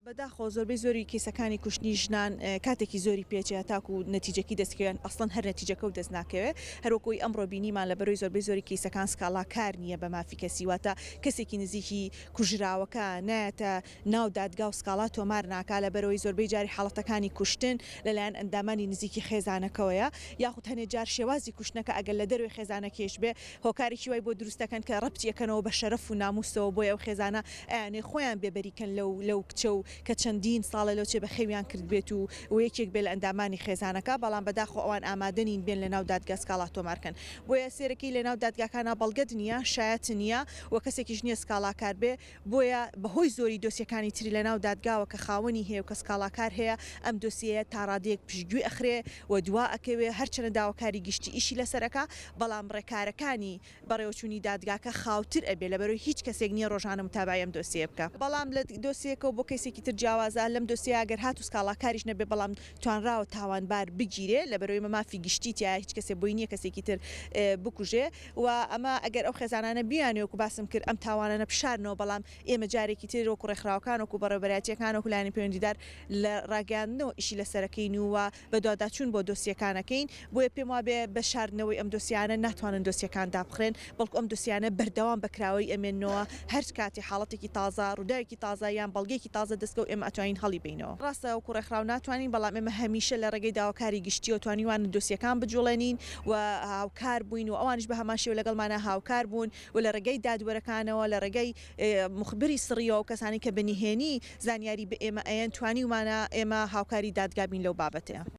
بەداخۆ زۆربەی زۆری کیسەکانی کوشتنی ژنان کاتێکی زۆری پێچێت تاکو و نەتیجەکی دەستکەوێن ئەسڵەن هەر نەتیجەکە و دەست ناکەوێت هەروەکوی ئەمڕۆ بینیمان لە بەرەوەی زۆربەی زۆری کیسەکان سکاڵا کار نییە بە مافی کەسی واتە کەسێکی نزیکی کوژراوەکە نایەتە ناو دادگا و سکاڵا تۆمار ناکا لە بەرەوەی زۆربەی جاری حاڵەتەکانی کوشتن لەلایەن ئەندامانی نزیکی خێزانەکەوەیە یاخود هەنێ جار شێوازی کوشتنەکە ئەگەر لە دەروی خێزانەکەش بێ هۆکارێکی وای بۆ دروستەکەن کە ڕەبتیەکەنەوە بە شەرەف و ناموسەوە بۆیە ئەو خێزانە ئەیانێ خۆیان بێبەریکەن لەو کچە و کە چەندین ساڵە لەو چێ بە خێویان کرد بێت و یەکێک بێ لە ئەندامانی خێزانەکە بەڵام بەداخۆ ئەوان ئامادەنین بێن لە ناو دادگا سکاڵا تۆمارکەن بۆیە سێرەکەی لە ناو دادگاکانە بەڵگەت نییە شایەت نییە و کەسێکیش نییە سکاڵاکار بێ بۆیە بەهۆی زۆری دۆسیەکانی تری لە ناو دادگاوە کە خاوەنی هەیە و کە سکاڵاکار هەیە ئەم دۆسیەیە تا ڕادەیەک پشتگوێ ئەخرێ و دوا ئەکەوێ هەرچەنە داواکاری گشتی ئیشی لەسەرەکە بەڵام ڕێکارەکانی بەڕێوەچوونی دادگاکە خاوتر ئەبێ لەبەرەوەی هیچ کەسێک نییە ڕۆژانە متابعی ئەم دۆسیە بکە بەڵام لە دۆسیەکە بۆ کەسێکی تر جیاوازە لەم دۆسیە ئەگەر هات و سکاڵاکاریش نەبێ بەڵام توانراوە تاوانبار بگیرێ لەبەرەوەی مەمافی گشتی تیا هیچ کەسێ بۆی نییە کەسێکی تر بکوژێ و ئەمە ئەگەر ئەو خێزانانە بیانێ وەکو باسم کرد ئەم تاوانانە بشارنەوە بەڵام ئێمە جارێکی تر وەکو ڕێکخراوەکان وەکو بەڕێوەبەرایەتیەکان و لایەنی پەیوەندیدار لە ڕاگەاندنەوە ئیشی لەسەرەکەین و بە دواداچوون بۆ دۆسیەکانەکەین بۆیە پێم وابێ بە شاردنەوەی ئەم دۆسیانە ناتوانن دۆسیەکان دابخرێن بەڵکو ئەم دۆسیانە بەردەوام بەکراوی ئەمێنەوە هەر کاتی حاڵەتێکی تازە ڕووداوێکی تازە یان بەڵگەیەکی تازە دەستکە و ئێمە ئەتوانین هەڵی بینەوە ڕاستە وەکو ڕێکخراو ناتوانین بەڵام ئێمە هەمیشە لە ڕێگەی داواکاری گشتی و توانیوان دۆسیەکان بجوڵێنین و هاوکار بووین و ئەوانش بە هەمان شێوە لەگەڵمانە هاوکار بوون و لە ڕێگەی دادوەرەکانەوە لە ڕێگەی مخبری سڕیەوە و کەسانی کە بەنیهێنی زانیاری بە ئێمە ئەیەن توانیومانە ئێمە هاوکاری دادگا بین لەو بابەتەیە.